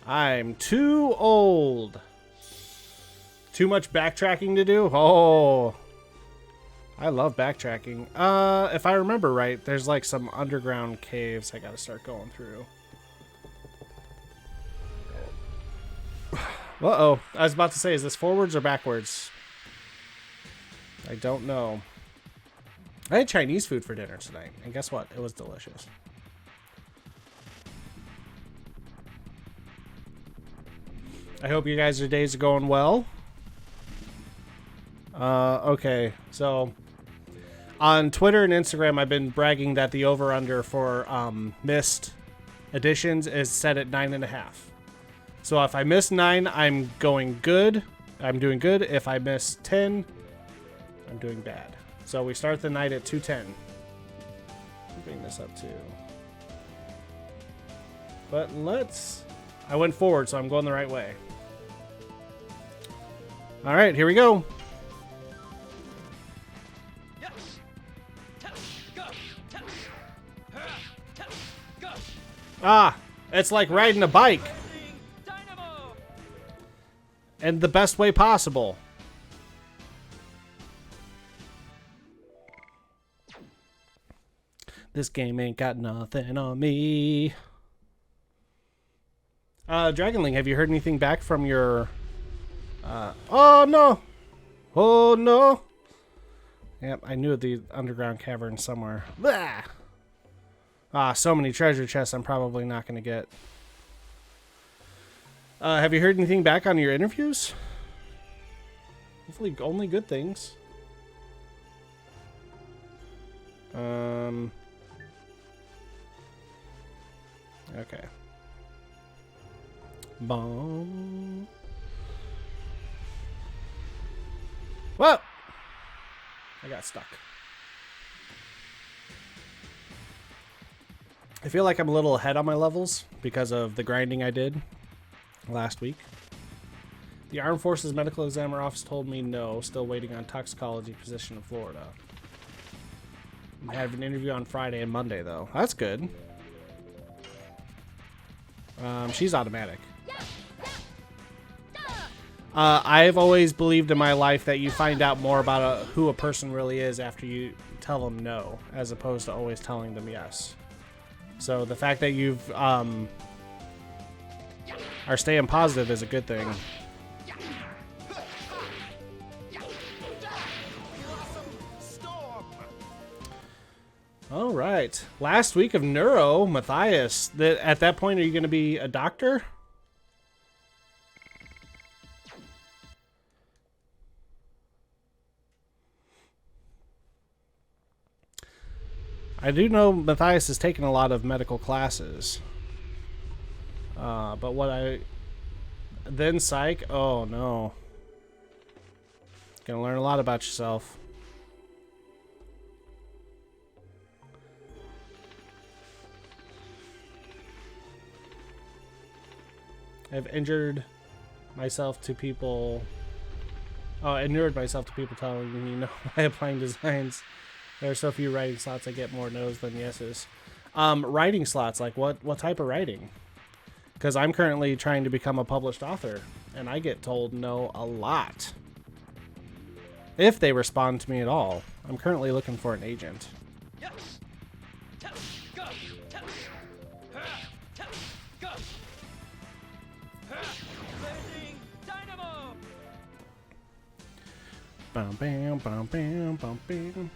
I'm too old. Too much backtracking to do? Oh. I love backtracking. If I remember right, there's like some underground caves I gotta start going through. Uh-oh. I was about to say, is this forwards or backwards? I don't know. I had Chinese food for dinner tonight, and guess what? It was delicious. I hope you guys' days are going well. Okay, so on Twitter and Instagram, I've been bragging that the over-under for missed editions is set at 9.5. So if I miss 9, I'm going good. I'm doing good. If I miss 10, I'm doing bad. So we start the night at 210. Bring this up too. But I went forward, so I'm going the right way. All right, here we go. Ah, it's like riding a bike. And the best way possible. This game ain't got nothing on me. Dragonling, have you heard anything back from your... oh, no. Oh, no. Yep, I knew the underground cavern somewhere. Blah! Ah, so many treasure chests I'm probably not going to get. Have you heard anything back on your interviews? Hopefully only good things. Okay. Boom. Whoa! I got stuck. I feel like I'm a little ahead on my levels because of the grinding I did last week. The Armed Forces Medical Examiner Office told me no, still waiting on toxicology position in Florida. I have an interview on Friday and Monday, though. That's good. She's automatic. I've always believed in my life that you find out more about who a person really is after you tell them no, as opposed to always telling them yes. So the fact that you've are staying positive is a good thing. All right. Last week of Neuro, Matthias. At that point, are you going to be a doctor? I do know Matthias has taken a lot of medical classes. But what then psych? Oh, no. Gonna learn a lot about yourself. I've injured myself to people... Oh, inured myself to people telling me no by applying designs. There are so few writing slots, I get more no's than yeses. Writing slots, like what type of writing? Because I'm currently trying to become a published author, and I get told no a lot. If they respond to me at all. I'm currently looking for an agent. Bam, bam, bam, bam, bam, bam.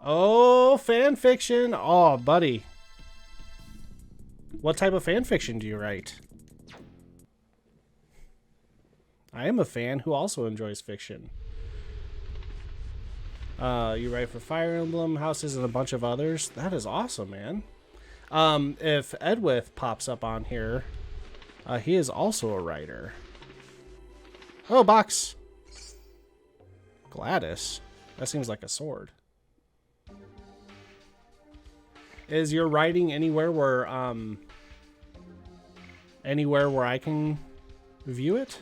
Oh, fan fiction. Oh, buddy. What type of fan fiction do you write? I am a fan who also enjoys fiction. You write for Fire Emblem, Houses, and a bunch of others. That is awesome, man. If Edwith pops up on here, he is also a writer. Oh, box. Gladys. That seems like a sword. Is your writing anywhere where I can view it?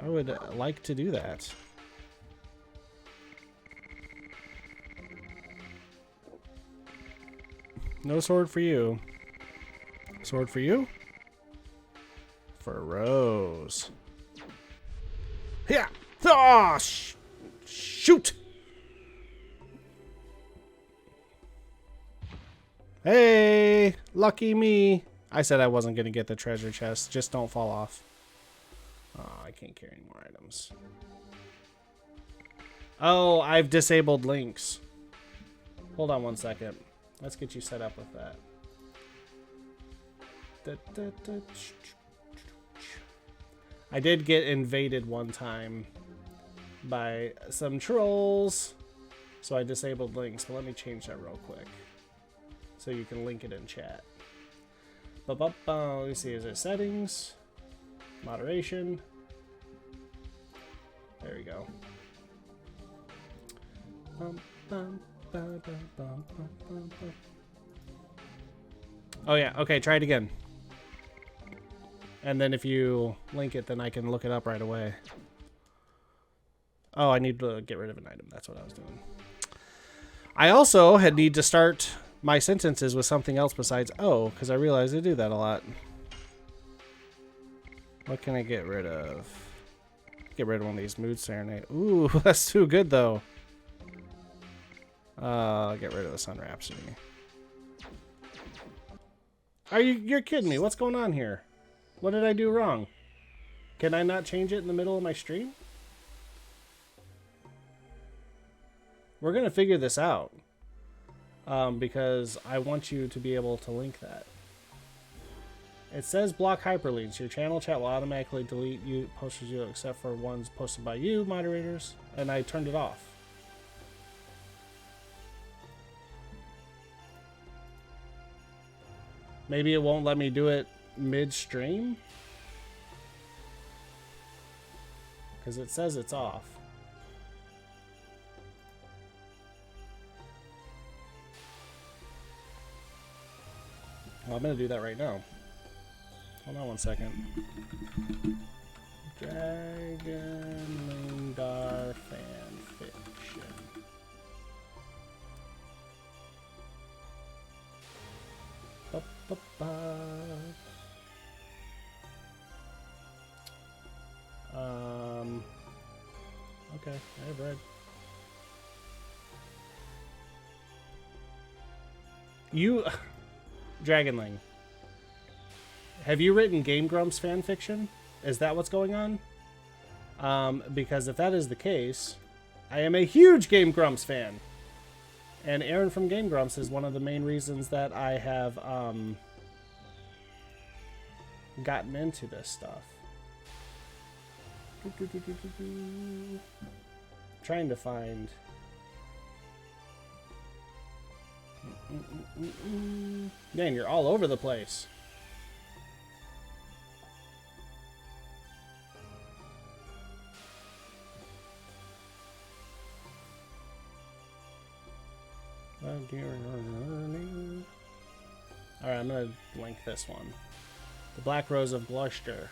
I would like to do that. No sword for you. Sword for you. For Rose. Yeah. Oh, shoot. Hey, lucky me. I said I wasn't going to get the treasure chest. Just don't fall off. Oh, I can't carry any more items. Oh, I've disabled links. Hold on one second. Let's get you set up with that. I did get invaded one time by some trolls, so I disabled links, but let me change that real quick so you can link it in chat. Let me see, is it settings? Moderation. There we go. Oh yeah, okay, try it again. And then if you link it, then I can look it up right away. Oh, I need to get rid of an item. That's what I was doing. I also need to start my sentences with something else besides oh, because I realized I do that a lot. What can I get rid of? Get rid of one of these mood serenade. Ooh, that's too good though. Get rid of the Sun Rhapsody. You're kidding me? What's going on here? What did I do wrong? Can I not change it in the middle of my stream? We're gonna figure this out. Because I want you to be able to link that. It says block hyperlinks. Your channel chat will automatically delete you posters you except for ones posted by you moderators, and I turned it off. Maybe it won't let me do it mid-stream? Because it says it's off. Well, I'm going to do that right now. Hold on one second. Dragon Lingdar fanfiction. Okay, I have read. You, Dragonling, have you written Game Grumps fanfiction? Is that what's going on? Because if that is the case, I am a huge Game Grumps fan. And Aaron from Game Grumps is one of the main reasons that I have gotten into this stuff. Trying to find... Man, you're all over the place. Alright, I'm gonna link this one. The Black Rose of Gloucester.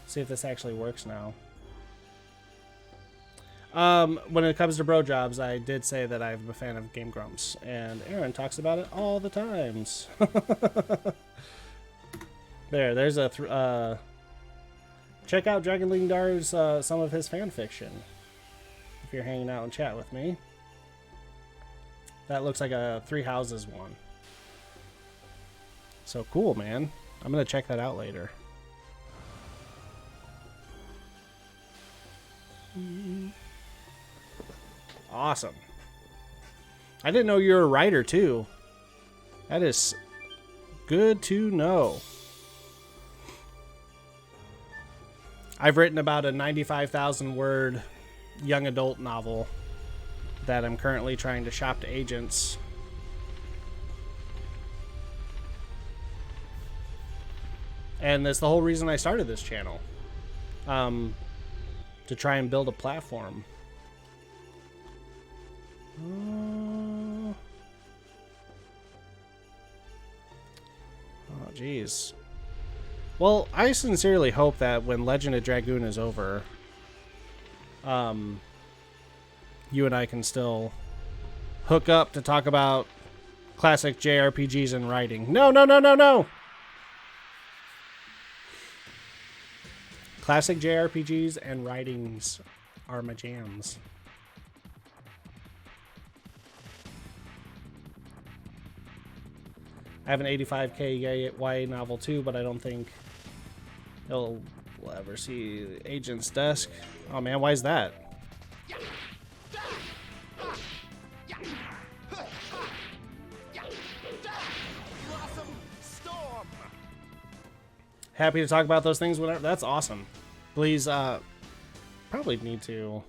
See if this actually works now. When it comes to bro jobs, I did say that I'm a fan of Game Grumps, and Aaron talks about it all the times. There's a check out Dragon Lingdar's some of his fan fiction if you're hanging out and chat with me. That looks like a Three Houses one. So cool, man. I'm gonna check that out later. Awesome. I didn't know you're a writer too. That is good to know. I've written about a 95,000 word young adult novel that I'm currently trying to shop to agents. And that's the whole reason I started this channel. To try and build a platform. Oh, jeez. Well, I sincerely hope that when Legend of Dragoon is over, you and I can still hook up to talk about classic JRPGs and writing. No, no, no, no, no! Classic JRPGs and writings are my jams. I have an 85k YA novel too, but I don't think we'll ever see Agent's Desk. Oh man, why is that? Happy to talk about those things whenever. That's awesome. Please, probably need to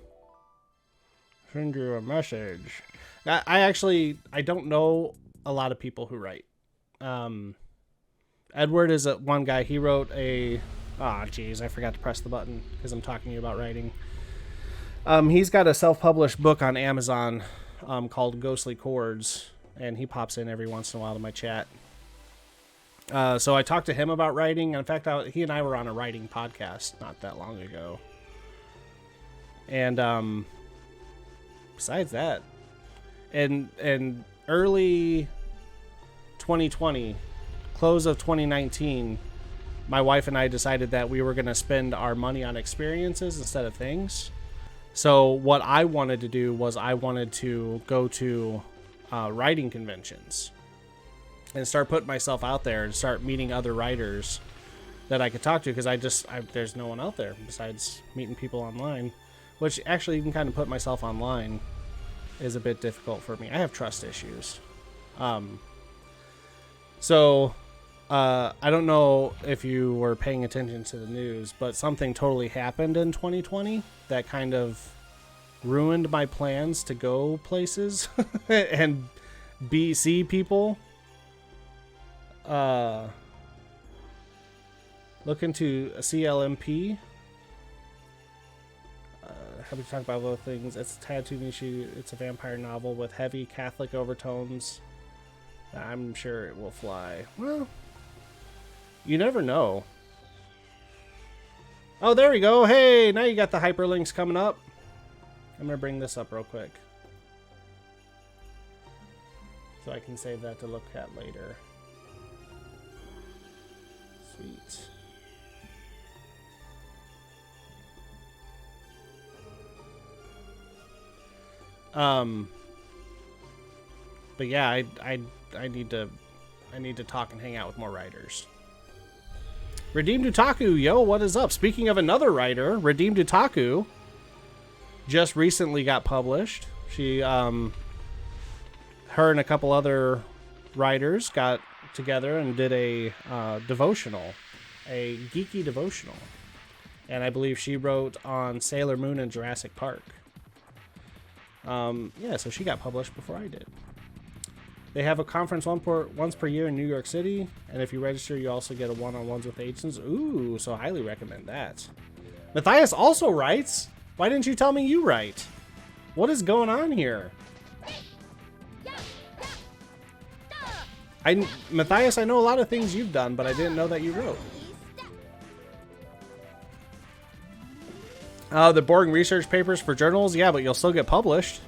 send you a message. I don't know a lot of people who write. Edward is one guy. He wrote a... Ah, geez, I forgot to press the button because I'm talking to you about writing. He's got a self-published book on Amazon called Ghostly Chords, and he pops in every once in a while to my chat. So I talked to him about writing. In fact, he and I were on a writing podcast not that long ago. And besides that, in early 2020, close of 2019, my wife and I decided that we were going to spend our money on experiences instead of things. So what I wanted to do was I wanted to go to writing conventions and start putting myself out there and start meeting other writers that I could talk to, because there's no one out there besides meeting people online, which actually even kind of put myself online is a bit difficult for me. I have trust issues. So I don't know if you were paying attention to the news, but something totally happened in 2020 that kind of ruined my plans to go places and see people. Look into a CLMP. Happy to talk about both things. It's a tattoo issue. It's a vampire novel with heavy Catholic overtones. I'm sure it will fly. Well, you never know. Oh, there we go. Hey, now you got the hyperlinks coming up. I'm going to bring this up real quick, so I can save that to look at later. Sweet. But yeah, I need to talk and hang out with more writers. Redeemed Otaku, yo, what is up? Speaking of another writer, Redeemed Otaku just recently got published. She, her and a couple other writers got together and did a devotional, a geeky devotional. And I believe she wrote on Sailor Moon and Jurassic Park. Yeah, so she got published before I did. They have a conference once per year in New York City, and if you register, you also get a one-on-ones with agents. Ooh, so highly recommend that. Matthias also writes. Why didn't you tell me you write? What is going on here? Matthias, I know a lot of things you've done, but I didn't know that you wrote. The boring research papers for journals? Yeah, but you'll still get published.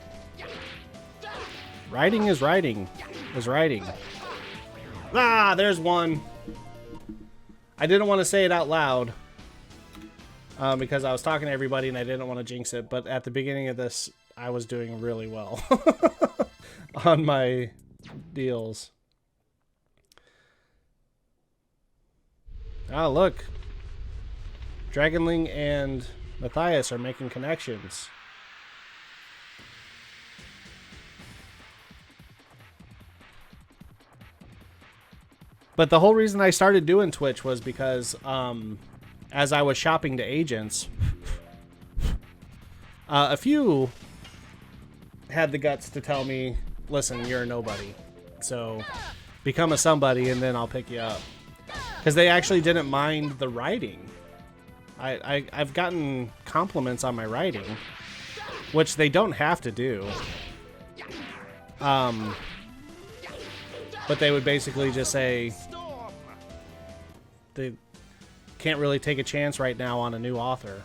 Writing is writing. Is writing. Ah, there's one. I didn't want to say it out loud because I was talking to everybody and I didn't want to jinx it, but at the beginning of this, I was doing really well on my deals. Ah, look. Dragonling and Matthias are making connections. But the whole reason I started doing Twitch was because as I was shopping to agents, a few had the guts to tell me, listen, you're a nobody, so become a somebody and then I'll pick you up. Because they actually didn't mind the writing. I've gotten compliments on my writing, which they don't have to do. But they would basically just say they can't really take a chance right now on a new author.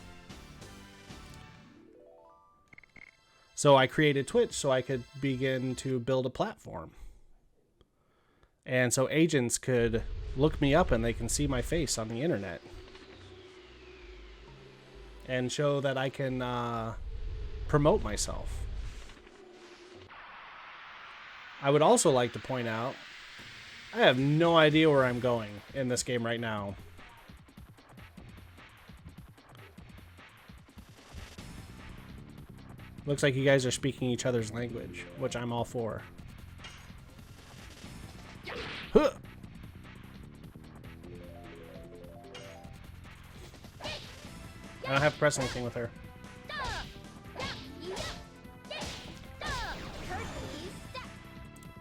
So I created Twitch so I could begin to build a platform. And so agents could look me up and they can see my face on the internet. And show that I can promote myself. I would also like to point out, I have no idea where I'm going in this game right now. Looks like you guys are speaking each other's language, which I'm all for. Huh. I don't have to press anything with her.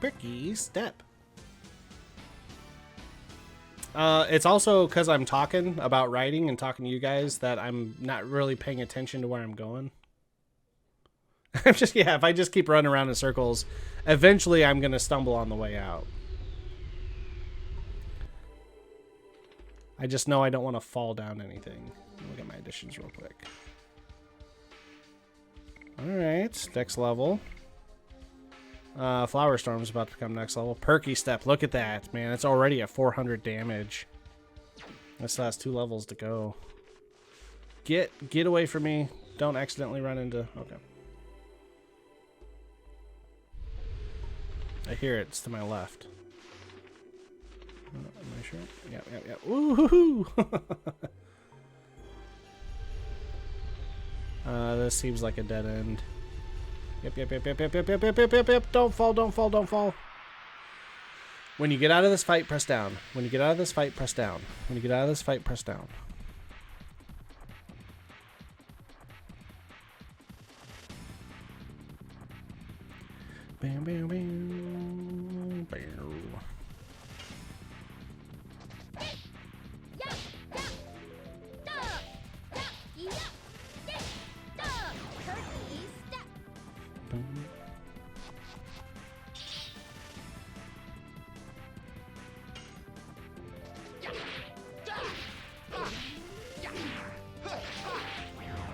Perky step. It's also because I'm talking about writing and talking to you guys that I'm not really paying attention to where I'm going. I'm just, yeah, if I just keep running around in circles, eventually I'm going to stumble on the way out. I just know I don't want to fall down anything. Look at my additions real quick. Alright, next level. Flower Storm's about to become next level. Perky Step, look at that, man. It's already at 400 damage. This last 2 levels to go. Get away from me. Don't accidentally run into... Okay. I hear it. It's to my left. Am I sure? Yep. Woohoo! This seems like a dead end. Yep. Don't fall. When you get out of this fight, press down. When you get out of this fight, press down. When you get out of this fight, press down. Bam, bam, bam. Bam.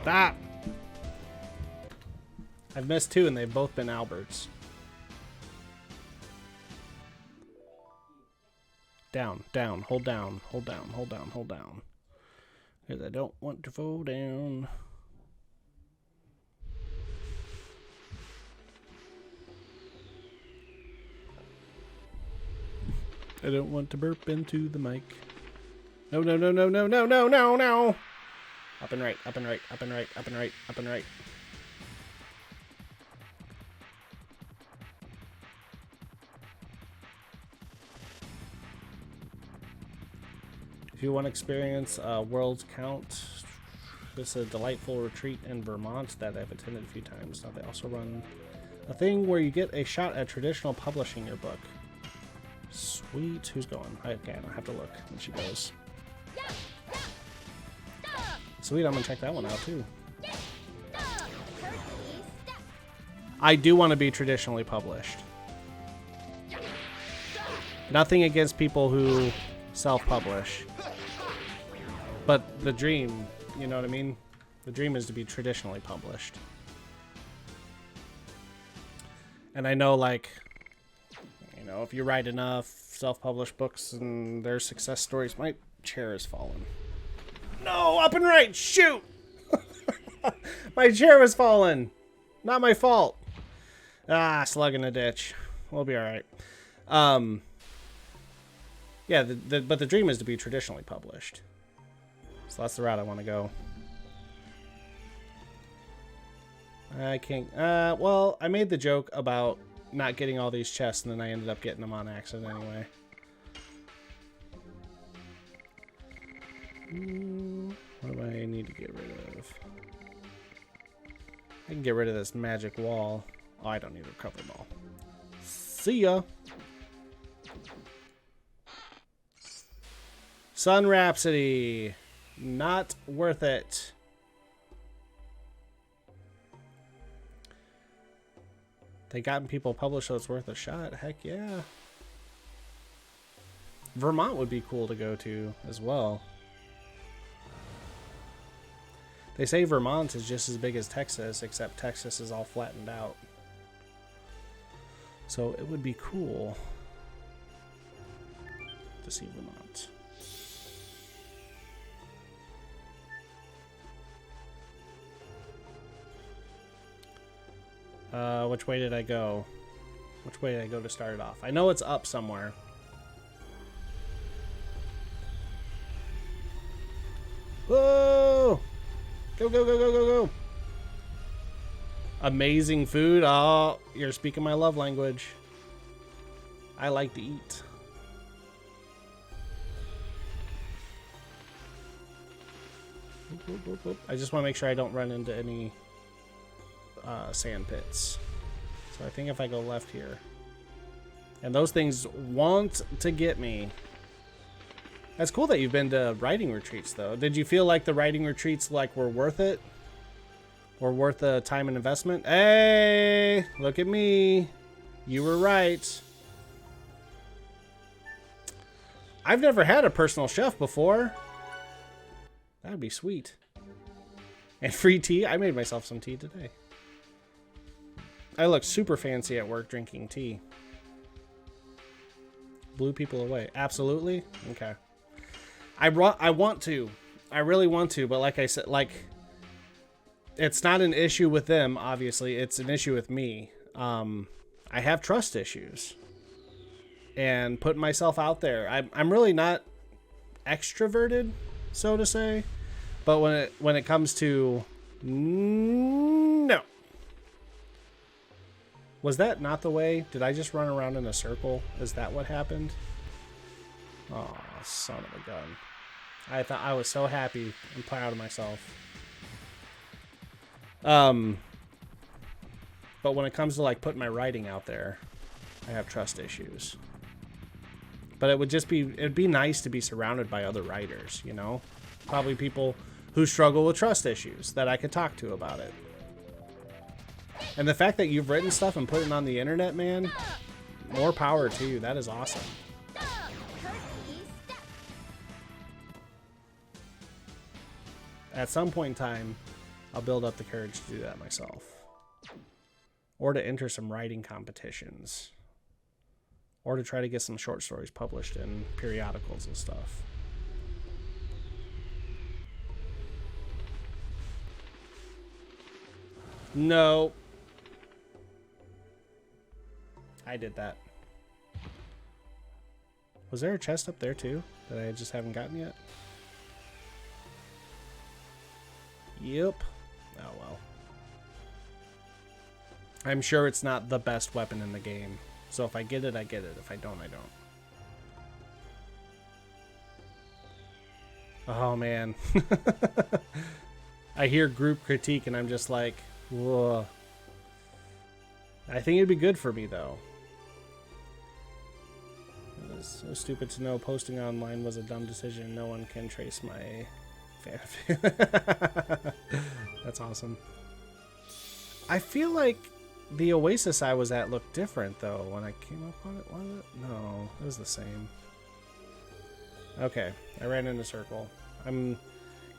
Stop! I've missed 2 and they've both been Alberts. Down, hold down. Because I don't want to fall down. I don't want to burp into the mic. No. Up and right. If you want to experience World's Count, this is a delightful retreat in Vermont that I've attended a few times. Now they also run a thing where you get a shot at traditional publishing your book. Sweet. Who's going? Okay, I don't have to look when she goes. Sweet, I'm gonna check that one out too. I do want to be traditionally published. Nothing against people who self-publish. But the dream, you know what I mean? The dream is to be traditionally published. And I know, like, you know, if you write enough self-published books and their success stories, my chair has fallen. No, up and right, shoot! My chair was fallen. Not my fault. Ah, slug in a ditch. We'll be alright. Yeah, but the dream is to be traditionally published. So that's the route I want to go. I can't... well, I made the joke about not getting all these chests, and then I ended up getting them on accident anyway. What do I need to get rid of? I can get rid of this magic wall. Oh, I don't need a recovery ball. See ya! Sun Rhapsody. Not worth it. They gotten people published so it's worth a shot. Heck yeah. Vermont would be cool to go to as well. They say Vermont is just as big as Texas, except Texas is all flattened out. So it would be cool to see Vermont. Which way did I go? Which way did I go to start it off? I know it's up somewhere. Whoa! Go, go, go, go, go, go! Amazing food. Oh, you're speaking my love language. I like to eat. Boop, boop, boop, boop. I just want to make sure I don't run into any sand pits. So I think if I go left here. And those things want to get me. That's cool that you've been to writing retreats, though. Did you feel like the writing retreats were worth it? Or worth the time and investment? Hey! Look at me. You were right. I've never had a personal chef before. That'd be sweet. And free tea? I made myself some tea today. I look super fancy at work drinking tea. Blew people away. Absolutely? Okay. I want to. I really want to, but like I said, it's not an issue with them, obviously. It's an issue with me. I have trust issues. And putting myself out there. I'm really not extroverted, so to say. But when it comes to... No. Was that not the way? Did I just run around in a circle? Is that what happened? Oh, son of a gun. I thought I was so happy and proud of myself. But when it comes to putting my writing out there, I have trust issues. But it'd be nice to be surrounded by other writers, you know? Probably people who struggle with trust issues that I could talk to about it. And the fact that you've written stuff and put it on the internet, man, more power to you. That is awesome. At some point in time, I'll build up the courage to do that myself. Or to enter some writing competitions. Or to try to get some short stories published in periodicals and stuff. No. I did that. Was there a chest up there too that I just haven't gotten yet? Yep. Oh well. I'm sure it's not the best weapon in the game. So if I get it, I get it. If I don't, I don't. Oh man. I hear group critique and I'm just like, whoa. I think it'd be good for me though. It was so stupid to know posting online was a dumb decision. No one can trace my fan. That's awesome. I feel like the Oasis I was at looked different though when I came up on it. Was it? No, it was the same. Okay, I ran in a circle. I'm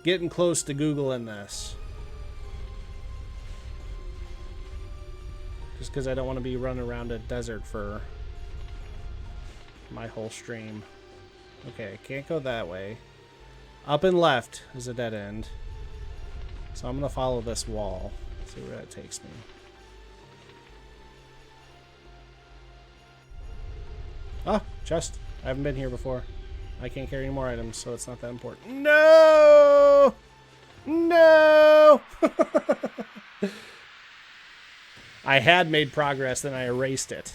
getting close to Googling this. Just because I don't want to be running around a desert for my whole stream. Okay, can't go that way. Up and left is a dead end. So I'm going to follow this wall. See where that takes me. Ah, chest. I haven't been here before. I can't carry any more items, so it's not that important. No! No! I had made progress, then I erased it.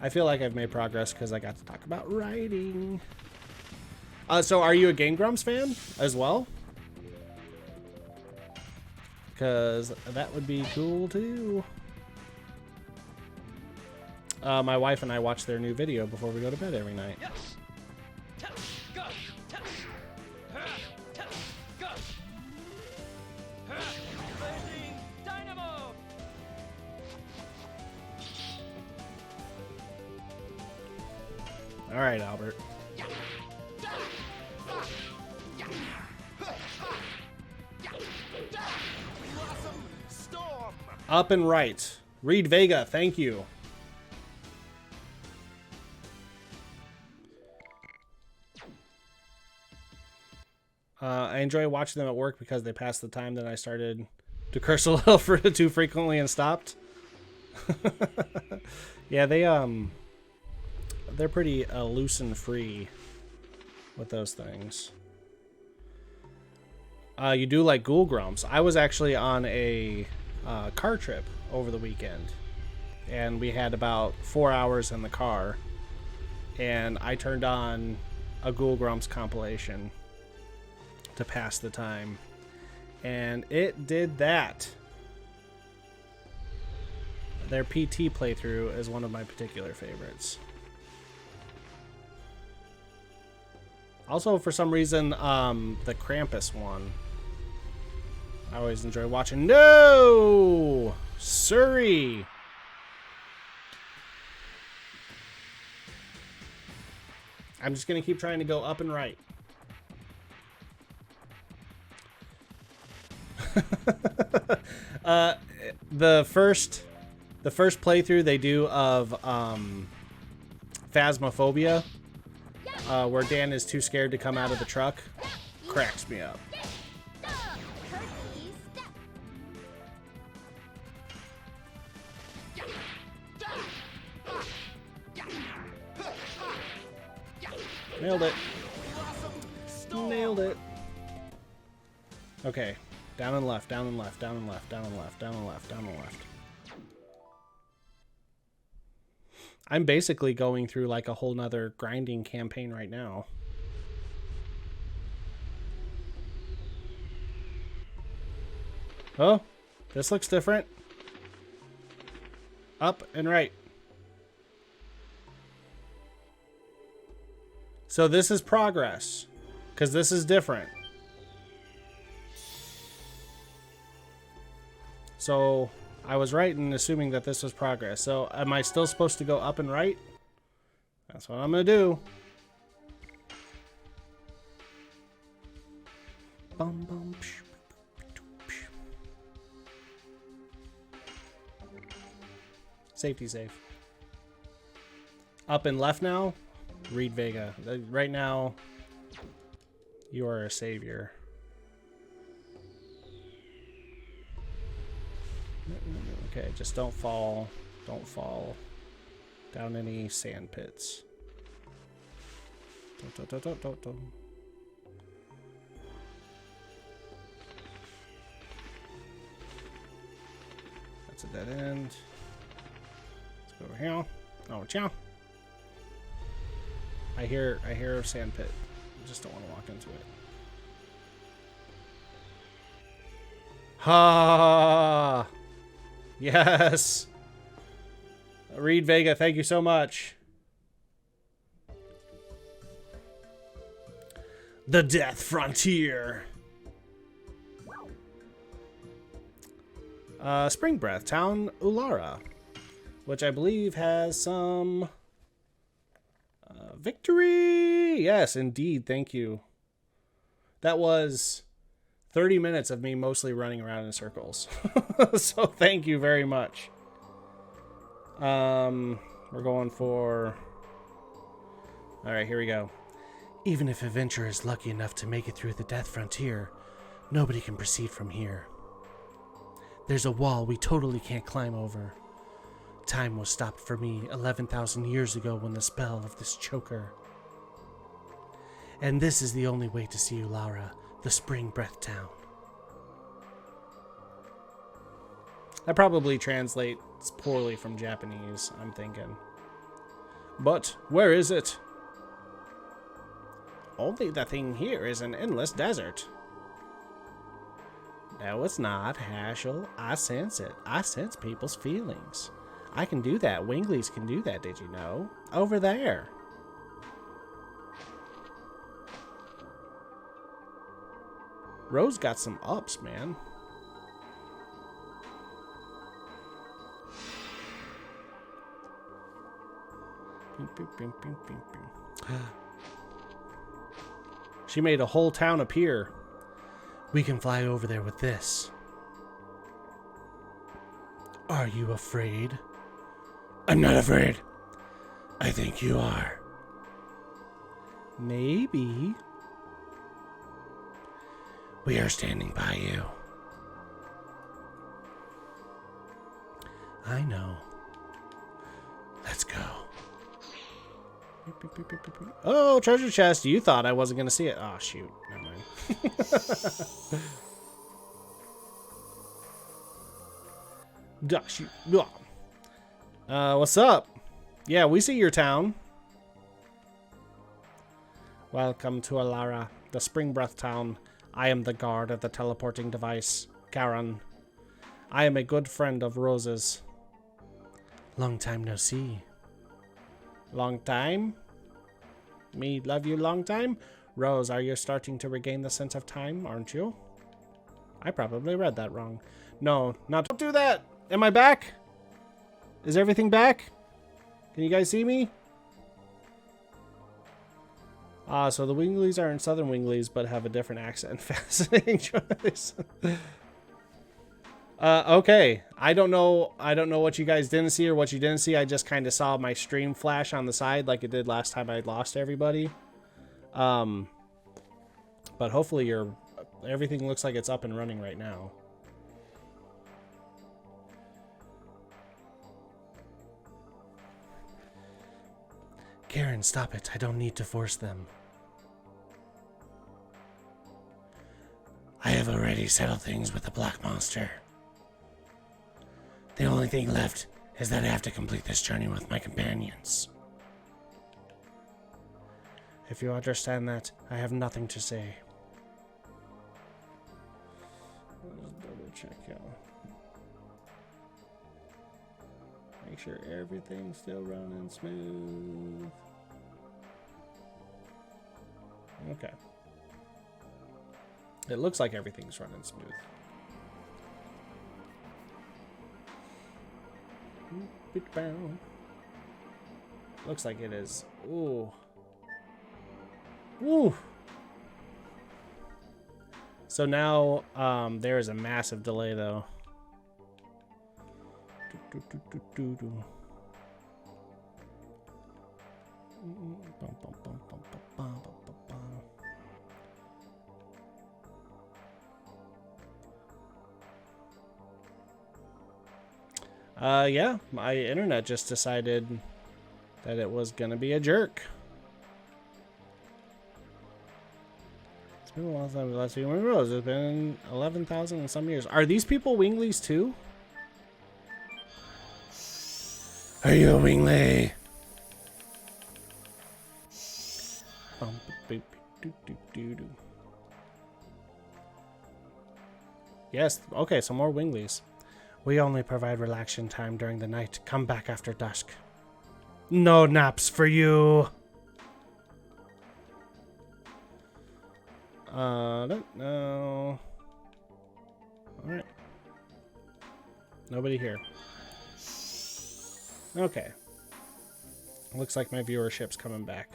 I feel like I've made progress because I got to talk about writing. So are you a Game Grumps fan as well? Because that would be cool too. My wife and I watch their new video before we go to bed every night. All right, Albert. Up and right. Reed Vega, thank you. I enjoy watching them at work because they pass the time that I started to curse a little too frequently and stopped. Yeah, they're pretty loose and free with those things. You do like Ghoul Grumps. I was actually on a car trip over the weekend, and we had about 4 hours in the car, and I turned on a Ghoul Grumps compilation to pass the time, and it did that. Their PT playthrough is one of my particular favorites. Also, for some reason, the Krampus one, I always enjoy watching. No! Surrey! I'm just going to keep trying to go up and right. The first playthrough they do of Phasmophobia, where Dan is too scared to come out of the truck, cracks me up. Nailed it. Nailed it. Okay. Down and left, down and left, down and left, down and left, down and left, down and left. I'm basically going through like a whole nother grinding campaign right now. Oh, this looks different. Up and right. So this is progress, because this is different. So I was right in assuming that this was progress. So am I still supposed to go up and right? That's what I'm going to do. Bum, bum, psh, psh, psh. Safety safe. Up and left now? Reed Vega. Right now, you are a savior. Okay, just don't fall. Don't fall down any sand pits. Don't. That's a dead end. Let's go over here. Oh, ciao. I hear a sand pit. I just don't want to walk into it. Ha! Yes! Reed Vega, thank you so much. The Death Frontier. Spring Breath Town Ulara, which I believe has some victory. Yes, indeed. Thank you. That was 30 minutes of me mostly running around in circles. So thank you very much. We're going for... Alright, here we go. Even if Adventure is lucky enough to make it through the Death Frontier, nobody can proceed from here. There's a wall we totally can't climb over. Time was stopped for me 11,000 years ago when the spell of this choker. And this is the only way to see Ulara, the Spring Breath Town. That probably translates poorly from Japanese, I'm thinking. But where is it? Only the thing here is an endless desert. No, it's not, Hashel. I sense it. I sense people's feelings. I can do that. Winglies can do that, did you know? Over there. Rose got some ups, man. She made a whole town appear. We can fly over there with this. Are you afraid? I'm not afraid. I think you are. Maybe. We are standing by you. I know. Let's go. Oh, treasure chest. You thought I wasn't going to see it. Oh, shoot. Never mind. What's up? Yeah, we see your town. Welcome to Alara, the Spring Breath town. I am the guard of the teleporting device, Karen. I am a good friend of Rose's. Long time no see. Long time? Me love you long time? Rose, are you starting to regain the sense of time, aren't you? I probably read that wrong. No, not. Don't do that! Am I back? Is everything back? Can you guys see me? So the Winglies are in Southern Winglies, but have a different accent. Fascinating choice. Okay. I don't know what you guys didn't see or what you didn't see. I just kind of saw my stream flash on the side like it did last time I lost everybody. But hopefully everything looks like it's up and running right now. Karen, stop it. I don't need to force them. I have already settled things with the Black Monster. The only thing left is that I have to complete this journey with my companions. If you understand that, I have nothing to say. Let's double check out. Make sure everything's still running smooth. Okay. It looks like everything's running smooth. Looks like it is. Ooh. Ooh. So now there is a massive delay though. Yeah, my internet just decided that it was gonna be a jerk. It's been a long time. The last few rows. It's been 11,000 and some years. Are these people Winglies too? Are you a Wingly? Yes. Okay, so more Winglies. We only provide relaxation time during the night. Come back after dusk. No naps for you. Don't know. Alright. Nobody here. Okay. Looks like my viewership's coming back.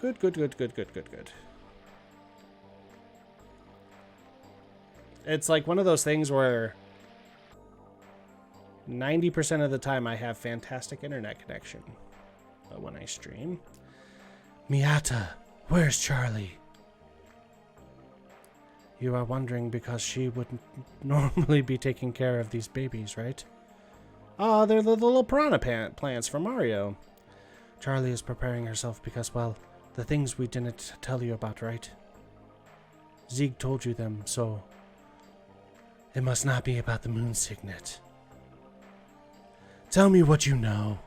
Good, good, good, good, good, good, good. It's like one of those things where 90% of the time I have fantastic internet connection. But when I stream... Miata, where's Charlie? You are wondering because she wouldn't normally be taking care of these babies, right? Ah, they're the little piranha plants from Mario. Charlie is preparing herself because, well, the things we didn't tell you about, right? Zeke told you them, so... It must not be about the moon signet. Tell me what you know.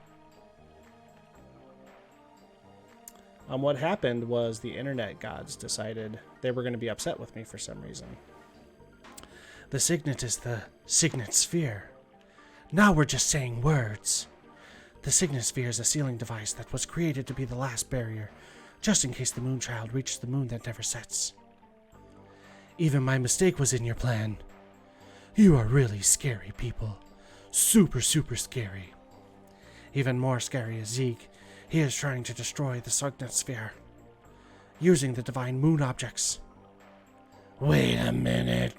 What happened was the internet gods decided they were going to be upset with me for some reason. The signet is the signet sphere. Now we're just saying words. The signet sphere is a sealing device that was created to be the last barrier, just in case the moonchild reaches the moon that never sets. Even my mistake was in your plan. You are really scary people. Super, super scary. Even more scary is Zeke. He is trying to destroy the Signet Sphere, using the divine moon objects. Wait a minute.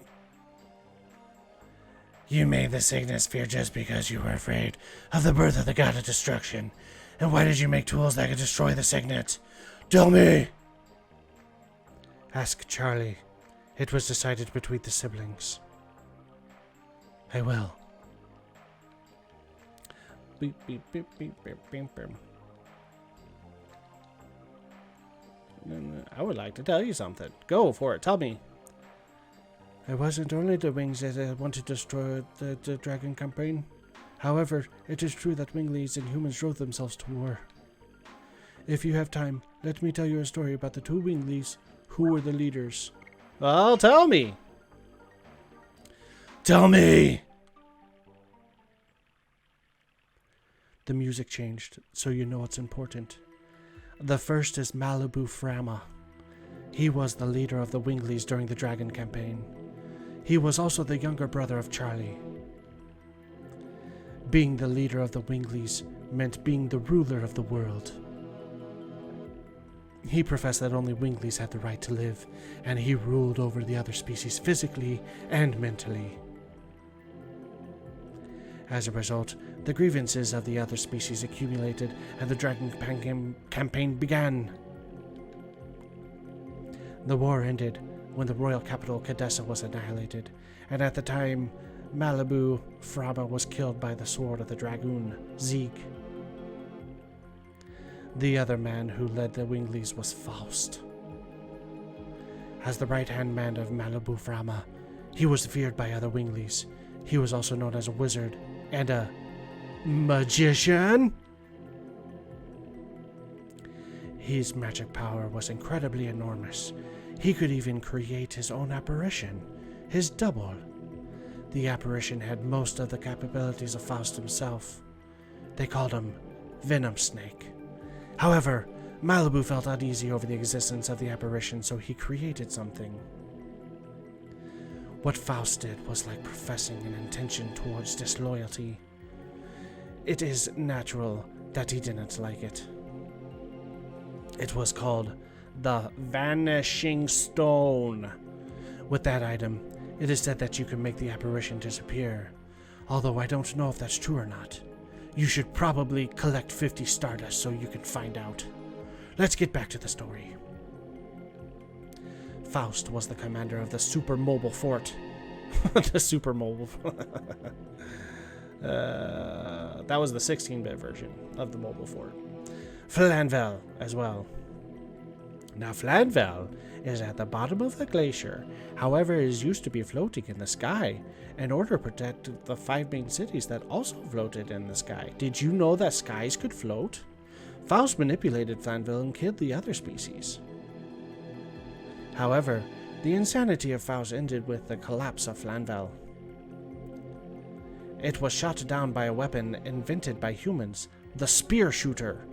You made the Signet Sphere just because you were afraid of the birth of the god of destruction. And why did you make tools that could destroy the Signet? Tell me! Ask Charlie. It was decided between the siblings. I will. Beep, beep, beep, beep, beep, beep, beep. I would like to tell you something. Go for it. Tell me. It wasn't only the wings that wanted to destroy the dragon campaign. However, it is true that winglies and humans drove themselves to war. If you have time, let me tell you a story about the two winglies who were the leaders. Well, tell me. Tell me! The music changed, so you know it's important. The first is Malibu Frama. He was the leader of the winglies during the dragon campaign. He was also the younger brother of Charlie. Being the leader of the winglies meant being the ruler of the world. He professed that only winglies had the right to live, and he ruled over the other species physically and mentally. As a result, the grievances of the other species accumulated, and the dragon campaign began. The war ended when the royal capital Cadessa was annihilated, and at the time, Malibu Frama was killed by the sword of the Dragoon, Zieg. The other man who led the winglies was Faust. As the right-hand man of Malibu Frama, he was feared by other winglies. He was also known as a wizard and a magician. His magic power was incredibly enormous. He could even create his own apparition, his double. The apparition had most of the capabilities of Faust himself. They called him Venom Snake. However, Malibu felt uneasy over the existence of the apparition, so he created something. What Faust did was like professing an intention towards disloyalty. It is natural that he didn't like it. It was called the Vanishing Stone. With that item, it is said that you can make the apparition disappear, although I don't know if that's true or not. You should probably collect 50 Stardust so you can find out. Let's get back to the story. Faust was the commander of the Super Mobile Fort. The Super Mobile that was the 16-bit version of the Mobile Fort. Flanvel as well. Now Flanvel is at the bottom of the glacier. However, it is used to be floating in the sky in order to protect the 5 main cities that also floated in the sky. Did you know that skies could float? Faust manipulated Flanvel and killed the other species. However, the insanity of Faust ended with the collapse of Flanvel. It was shot down by a weapon invented by humans, the spear shooter,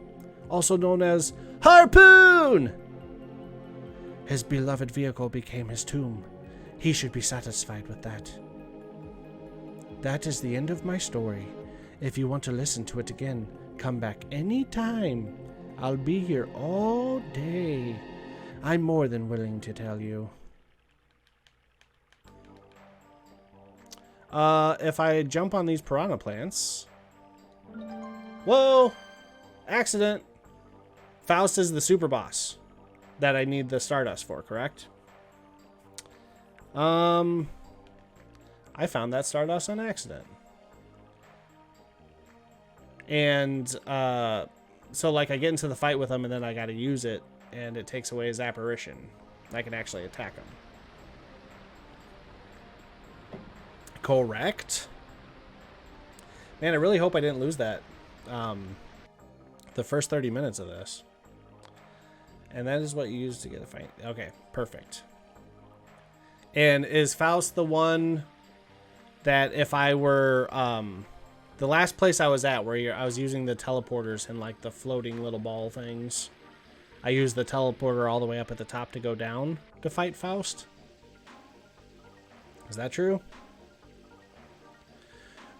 also known as Harpoon! His beloved vehicle became his tomb. He should be satisfied with that. That is the end of my story. If you want to listen to it again, come back anytime. I'll be here all day. I'm more than willing to tell you. If I jump on these piranha plants... Whoa! Accident! Faust is the super boss that I need the Stardust for, correct? I found that Stardust on accident. And, so, like, I get into the fight with him, and then I gotta use it, and it takes away his apparition. I can actually attack him. Correct? Man, I really hope I didn't lose that, the first 30 minutes of this. And that is what you use to get a fight. Okay, perfect. And is Faust the one that if I were, the last place I was at where I was using the teleporters and like the floating little ball things, I used the teleporter all the way up at the top to go down to fight Faust? Is that true?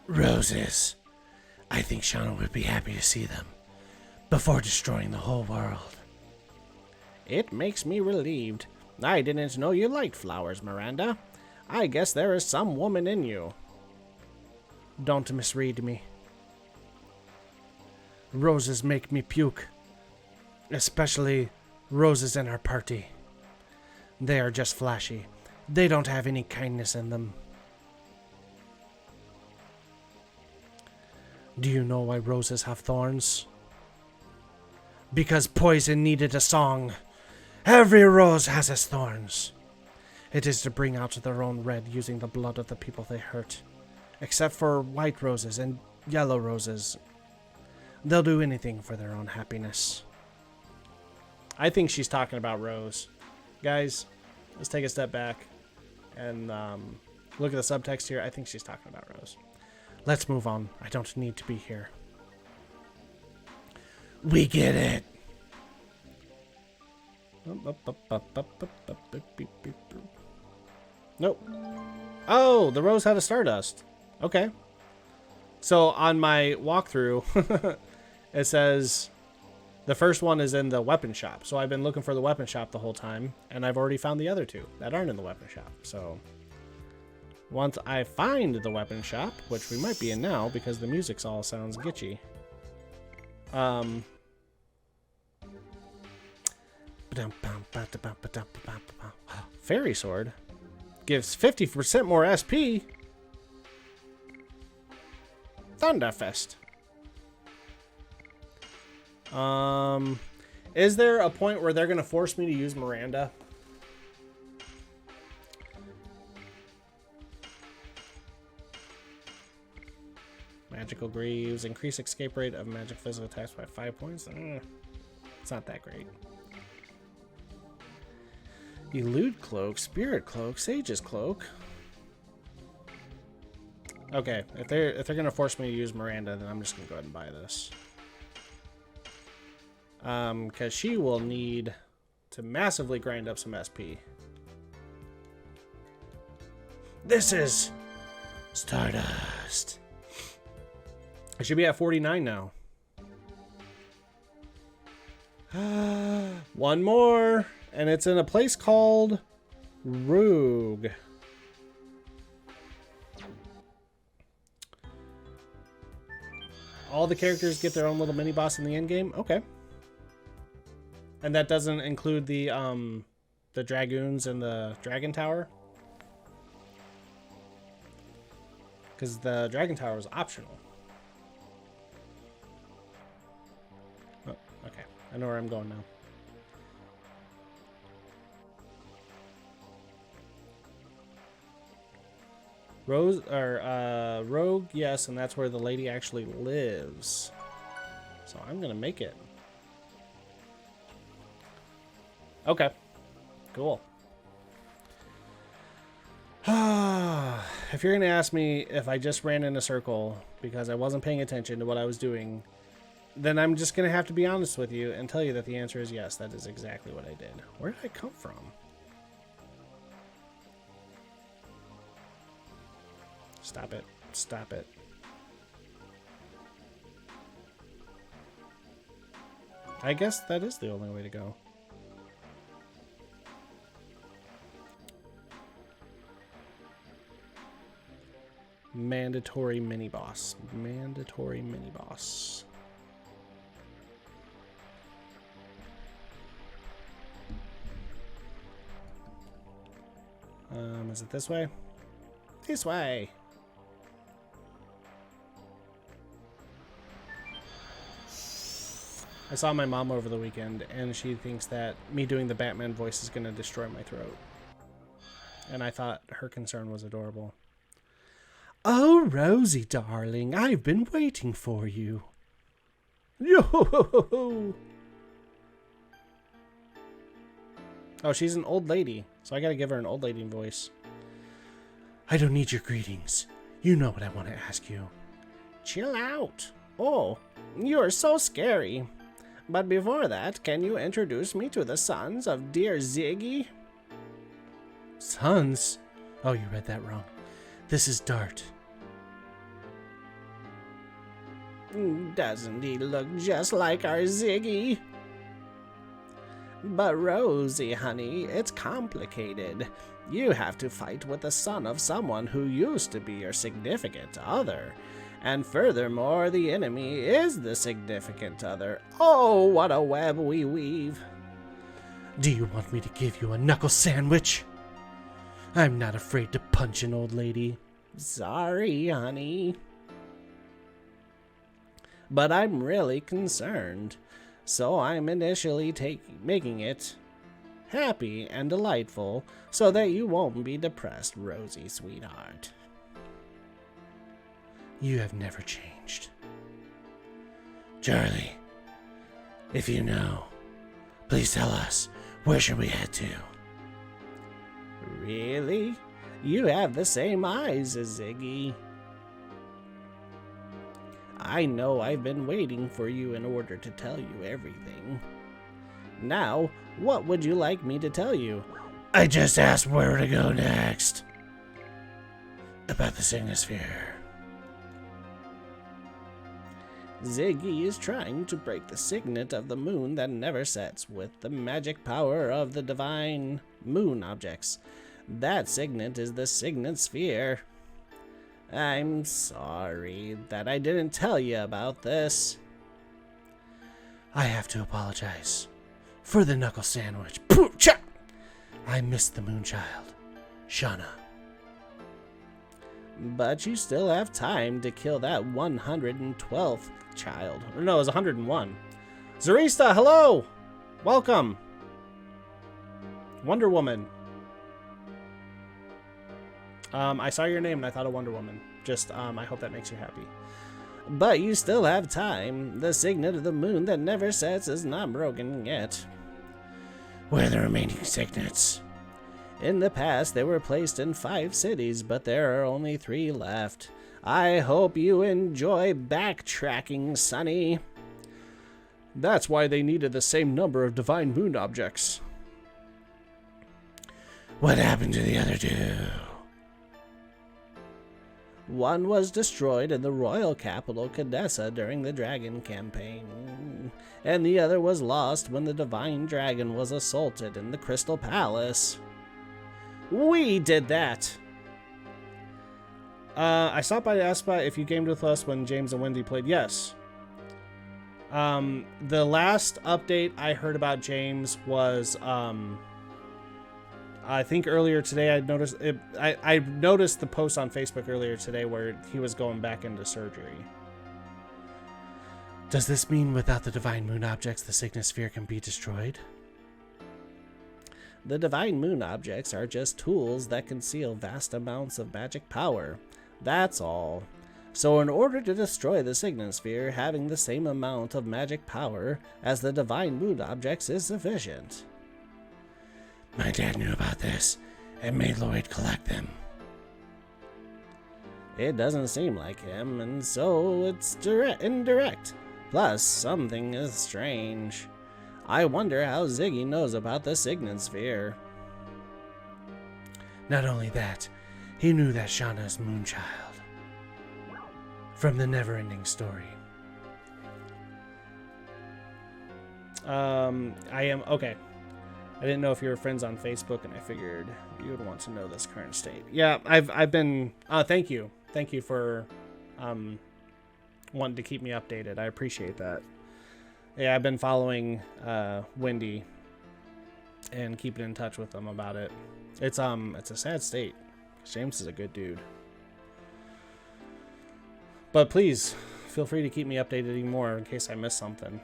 Roses. I think Shauna would be happy to see them. before destroying the whole world. It makes me relieved. I didn't know you liked flowers, Miranda. I guess there is some woman in you. Don't misread me. Roses make me puke. Especially roses in our party. They are just flashy. They don't have any kindness in them. Do you know why roses have thorns? Because poison needed a song. Every rose has its thorns. It is to bring out their own red using the blood of the people they hurt. Except for white roses and yellow roses. They'll do anything for their own happiness. I think she's talking about Rose. Guys, let's take a step back and look at the subtext here. I think she's talking about Rose. Let's move on. I don't need to be here. We get it. Nope. Oh, the rose had a Stardust. Okay. So on my walkthrough, it says the first one is in the weapon shop. So I've been looking for the weapon shop the whole time, and I've already found the other two that aren't in the weapon shop. So once I find the weapon shop, which we might be in now because the music's all sounds glitchy. Fairy Sword gives 50% more SP. Thunderfist. Is there a point where they're gonna force me to use Miranda? Magical Greaves. Increase escape rate of magic physical attacks by 5 points. It's not that great. Elude Cloak, Spirit Cloak, Sage's Cloak. Okay, if they're gonna force me to use Miranda, then I'm just gonna go ahead and buy this. Because she will need to massively grind up some SP. This is Stardust. I should be at 49 now. One more, and it's in a place called Rogue. All the characters get their own little mini boss in the end game. Okay. And that doesn't include the Dragoons and the Dragon Tower? Because the Dragon Tower was optional. Oh, okay. I know where I'm going now. Rogue, yes, and that's where the lady actually lives. So I'm gonna make it. Okay, cool. If you're gonna ask me if I just ran in a circle because I wasn't paying attention to what I was doing, then I'm just gonna have to be honest with you and tell you that the answer is yes. That is exactly what I did. Where did I come from? Stop it. Stop it. I guess that is the only way to go. Mandatory mini boss. Mandatory mini boss. Is it this way? This way. I saw my mom over the weekend, and she thinks that me doing the Batman voice is going to destroy my throat. And I thought her concern was adorable. Oh, Rosie, darling, I've been waiting for you. Yo! Oh, she's an old lady, so I got to give her an old lady voice. I don't need your greetings. You know what I want to ask you. Chill out. Oh, you're so scary. But before that, can you introduce me to the sons of dear Ziggy? Sons? Oh, you read that wrong. This is Dart. Doesn't he look just like our Ziggy? But Rosie, honey, it's complicated. You have to fight with the son of someone who used to be your significant other. And furthermore, the enemy is the significant other. Oh, what a web we weave. Do you want me to give you a knuckle sandwich? I'm not afraid to punch an old lady. Sorry, honey. But I'm really concerned. So I'm initially making it happy and delightful so that you won't be depressed, Rosie, sweetheart. You have never changed. Charlie, if you know, please tell us, where should we head to? Really? You have the same eyes as Ziggy. I know I've been waiting for you in order to tell you everything. Now, what would you like me to tell you? I just asked where to go next. About the Signosphere. Ziggy is trying to break the signet of the moon that never sets with the magic power of the divine moon objects. That signet is the Signet Sphere. I'm sorry that I didn't tell you about this. I have to apologize for the knuckle sandwich. Pooh-cha! I missed the moonchild, Shauna. But you still have time to kill that 112th child. Or no, it was 101. Zarista, hello! Welcome. Wonder Woman. I saw your name and I thought of Wonder Woman. Just, I hope that makes you happy. But you still have time. The signet of the moon that never sets is not broken yet. Where are the remaining signets? In the past, they were placed in 5 cities, but there are only 3 left. I hope you enjoy backtracking, Sonny. That's why they needed the same number of divine moon objects. What happened to the other 2? One was destroyed in the royal capital, Cadessa, during the Dragon campaign, and the other was lost when the divine dragon was assaulted in the Crystal Palace. We did that! I stopped by to ask about if you gamed with us when James and Wendy played. Yes. The last update I heard about James was, I think earlier today I noticed it. I noticed the post on Facebook earlier today where he was going back into surgery. Does this mean without the divine moon objects, the Signosphere can be destroyed? The divine moon objects are just tools that conceal vast amounts of magic power. That's all. So in order to destroy the Signosphere, having the same amount of magic power as the divine moon objects is sufficient. My dad knew about this and made Lloyd collect them. It doesn't seem like him, and so it's indirect. Plus, something is strange. I wonder how Ziggy knows about the Signosphere. Not only that, he knew that Shauna's moonchild from the never-ending story. Okay. I didn't know if you were friends on Facebook, and I figured you would want to know this current state. Yeah, I've been. Thank you for wanting to keep me updated. I appreciate that. Yeah, I've been following Wendy and keeping in touch with them about it. It's a sad state. James is a good dude. But please feel free to keep me updated anymore in case I miss something.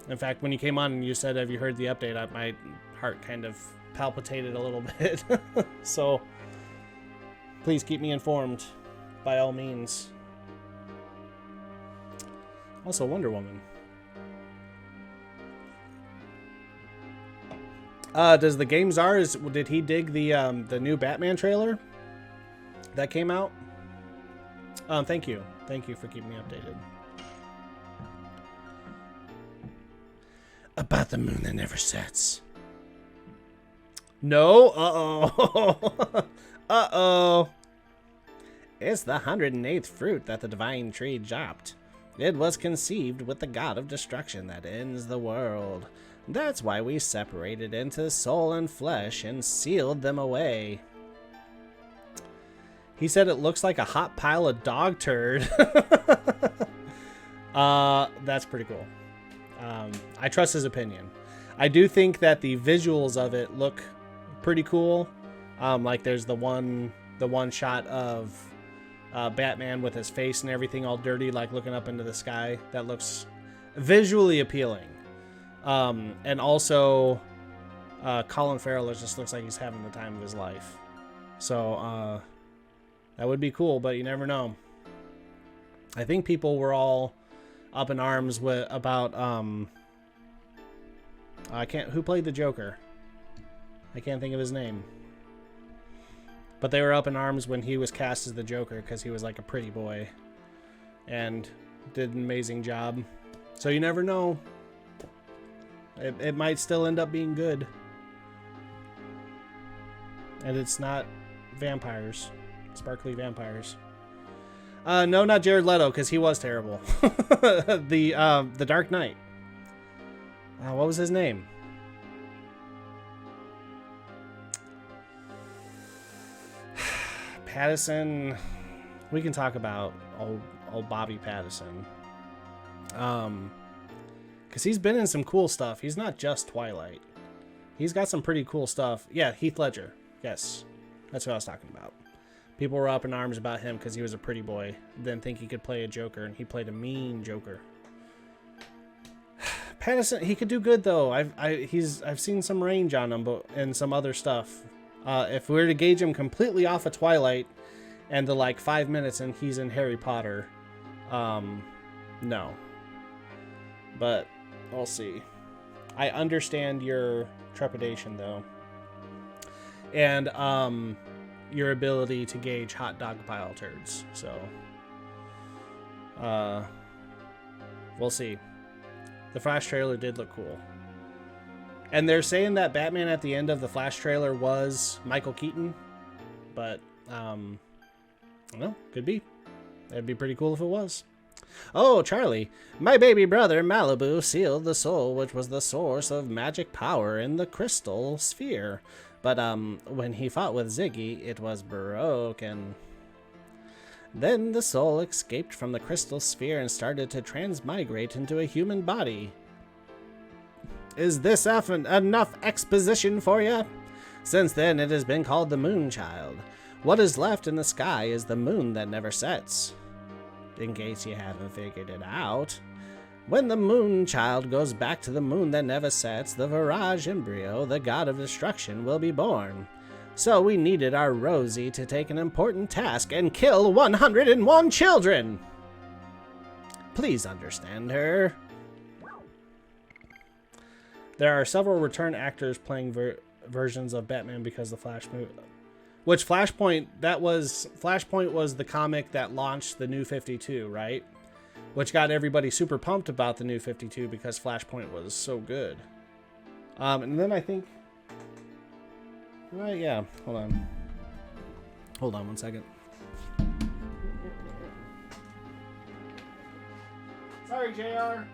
In fact, when you came on and you said, "Have you heard the update?" my heart kind of palpitated a little bit. So please keep me informed by all means. Also, Wonder Woman. Does the Game Czar, did he dig the new Batman trailer that came out? Thank you for keeping me updated. About the moon that never sets. No? Uh-oh. Uh-oh. It's the 108th fruit that the divine tree dropped. It was conceived with the god of destruction that ends the world. That's why we separated into soul and flesh and sealed them away. He said it looks like a hot pile of dog turd. That's pretty cool. I trust his opinion. I do think that the visuals of it look pretty cool. Like there's the one shot of Batman with his face and everything all dirty, like looking up into the sky. That looks visually appealing. And also, Colin Farrell just looks like he's having the time of his life. So, that would be cool, but you never know. I think people were all up in arms about who played the Joker? I can't think of his name. But they were up in arms when he was cast as the Joker because he was like a pretty boy and did an amazing job. So you never know. It might still end up being good. And it's not vampires. Sparkly vampires. No, not Jared Leto, because he was terrible. The Dark Knight. What was his name? Pattinson. We can talk about old Bobby Pattinson. Because he's been in some cool stuff. He's not just Twilight. He's got some pretty cool stuff. Yeah, Heath Ledger. Yes, that's what I was talking about. People were up in arms about him because he was a pretty boy. Didn't think he could play a Joker, and he played a mean Joker. Pattinson, he could do good though. I've seen some range on him, and some other stuff. If we were to gauge him completely off of Twilight, and the like 5 minutes, and he's in Harry Potter, no. But we'll see. I understand your trepidation though, and your ability to gauge hot dog pile turds. So, we'll see. The Flash trailer did look cool. And they're saying that Batman at the end of the Flash trailer was Michael Keaton. But, I don't know. Could be. That'd be pretty cool if it was. Oh, Charlie, my baby brother Malibu sealed the soul, which was the source of magic power in the crystal sphere. But, when he fought with Ziggy, it was broken. Then the soul escaped from the crystal sphere and started to transmigrate into a human body. Is this enough exposition for you? Since then, it has been called the Moonchild. What is left in the sky is the moon that never sets. In case you haven't figured it out, when the Moonchild goes back to the moon that never sets, the Virage embryo, the god of destruction, will be born. So we needed our Rosie to take an important task and kill 101 children. Please understand her. There are several return actors playing versions of Batman because the Flash movie. Which Flashpoint was the comic that launched the New 52, right? Which got everybody super pumped about the New 52 because Flashpoint was so good. And then I think... yeah, hold on. Hold on 1 second. Sorry, JR.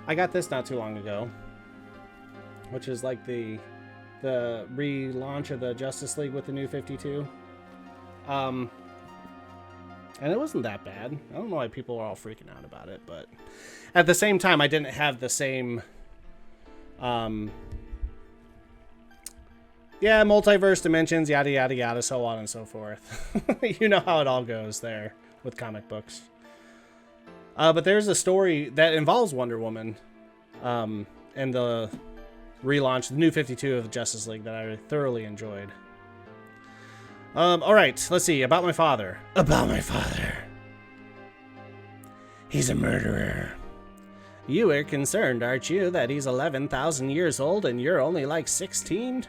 I got this not too long ago, which is like the relaunch of the Justice League with the New 52. And it wasn't that bad. I don't know why people are all freaking out about it, but at the same time, I didn't have the same, multiverse dimensions, yada, yada, yada, so on and so forth. You know how it all goes there with comic books. But there's a story that involves Wonder Woman, and the relaunch, the New 52 of the Justice League that I thoroughly enjoyed. All right, let's see. About my father. About my father. He's a murderer. You are concerned, aren't you, that he's 11,000 years old and you're only like 16?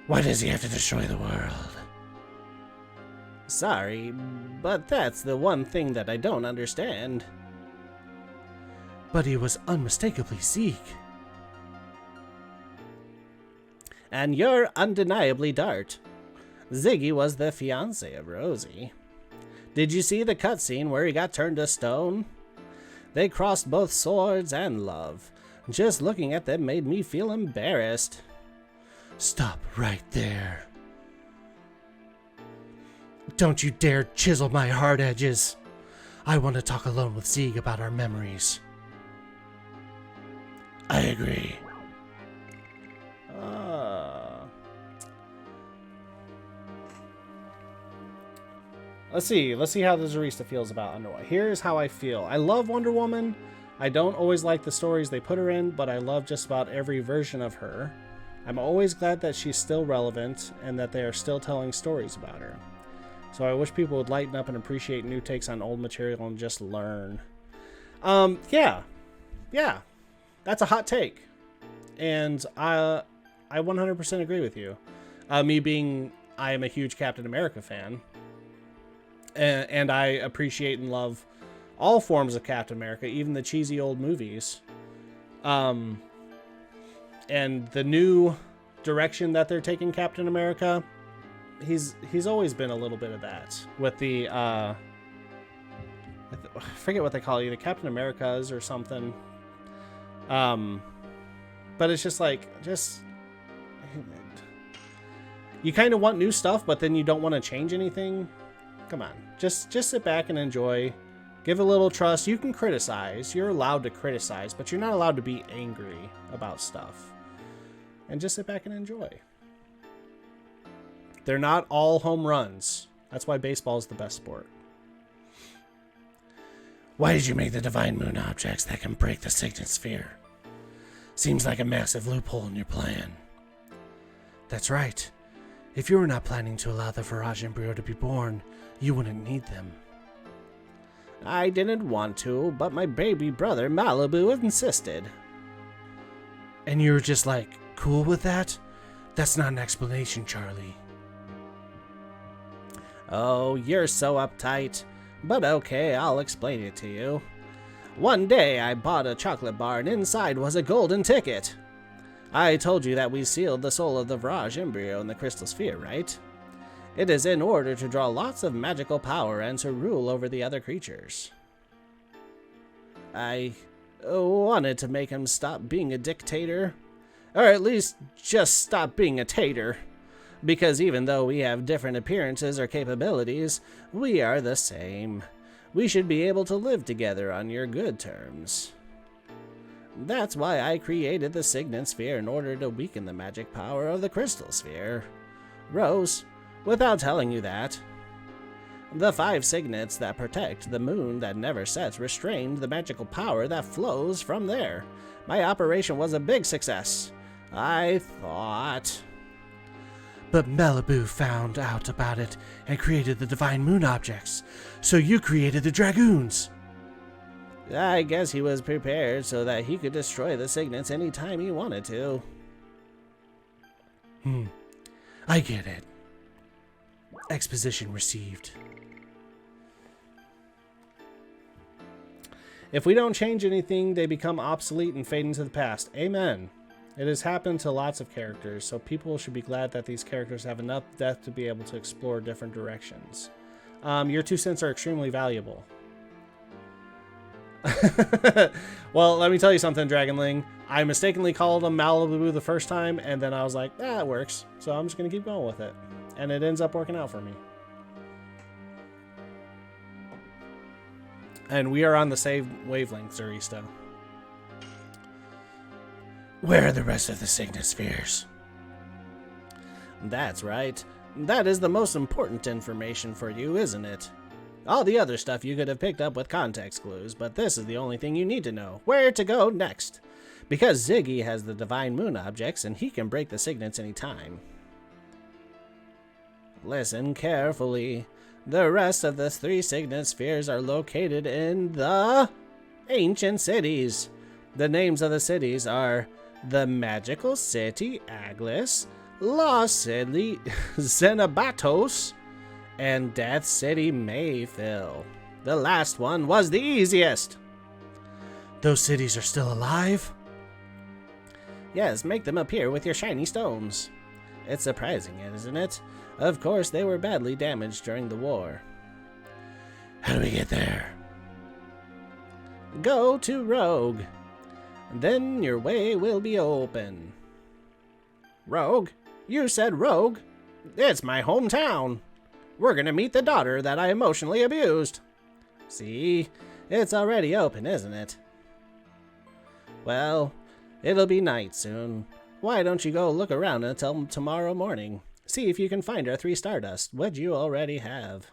Why does he have to destroy the world? Sorry, but that's the one thing that I don't understand. But he was unmistakably Zeke. And you're undeniably Dart. Ziggy was the fiancé of Rosie. Did you see the cutscene where he got turned to stone? They crossed both swords and love. Just looking at them made me feel embarrassed. Stop right there. Don't you dare chisel my hard edges. I want to talk alone with Zieg about our memories. I agree. Let's see how the Zarista feels about Underwoman. Here's how I feel. I love Wonder Woman. I don't always like the stories they put her in, but I love just about every version of her. I'm always glad that she's still relevant and that they are still telling stories about her. So I wish people would lighten up and appreciate new takes on old material and just learn. Yeah. That's a hot take. And I 100% agree with you. I am a huge Captain America fan. And I appreciate and love all forms of Captain America, even the cheesy old movies. And the new direction that they're taking Captain America, he's always been a little bit of that with the I forget what they call it, the Captain Americas or something. But it's just like, you kind of want new stuff, but then you don't want to change anything. Come on, just sit back and enjoy. Give a little trust. You can criticize. You're allowed to criticize, but you're not allowed to be angry about stuff. And just sit back and enjoy. They're not all home runs. That's why baseball is the best sport. Why did you make the Divine Moon objects that can break the Signet Sphere? Seems like a massive loophole in your plan. That's right. If you were not planning to allow the Virage embryo to be born, you wouldn't need them. I didn't want to, but my baby brother Malibu insisted. And you were just like, cool with that? That's not an explanation, Charlie. Oh, you're so uptight. But okay, I'll explain it to you. One day I bought a chocolate bar and inside was a golden ticket. I told you that we sealed the soul of the Virage embryo in the crystal sphere, right? It is in order to draw lots of magical power and to rule over the other creatures. I wanted to make him stop being a dictator. Or at least just stop being a tater. Because even though we have different appearances or capabilities, we are the same. We should be able to live together on your good terms. That's why I created the Signet Sphere in order to weaken the magic power of the Crystal Sphere. Rose, without telling you that, the 5 signets that protect the moon that never sets restrained the magical power that flows from there. My operation was a big success, I thought. But Malibu found out about it and created the Divine Moon objects, so you created the Dragoons. I guess he was prepared so that he could destroy the signets anytime he wanted to. I get it. Exposition received. If we don't change anything, they become obsolete and fade into the past. Amen. It has happened to lots of characters, so people should be glad that these characters have enough depth to be able to explore different directions. Your 2 cents are extremely valuable. Well, let me tell you something, Dragonling. I mistakenly called him Malibu the first time, and then I was like, it works. So I'm just going to keep going with it. And it ends up working out for me. And we are on the same wavelength, Zarista. Where are the rest of the Signet Spheres? That's right. That is the most important information for you, isn't it? All the other stuff you could have picked up with context clues, but this is the only thing you need to know. Where to go next. Because Ziggy has the Divine Moon objects and he can break the signets anytime. Listen carefully. The rest of the 3 Signet Spheres are located in the ancient cities. The names of the cities are the Magical City Aglis, Lost City Xenabatos, and Death City Mayfill. The last one was the easiest. Those cities are still alive? Yes, make them appear with your shiny stones. It's surprising, isn't it? Of course, they were badly damaged during the war. How do we get there? Go to Rogue. Then your way will be open. Rogue? You said Rogue? It's my hometown. We're gonna meet the daughter that I emotionally abused. See? It's already open, isn't it? Well, it'll be night soon. Why don't you go look around until tomorrow morning? See if you can find our 3 Stardust, what you already have.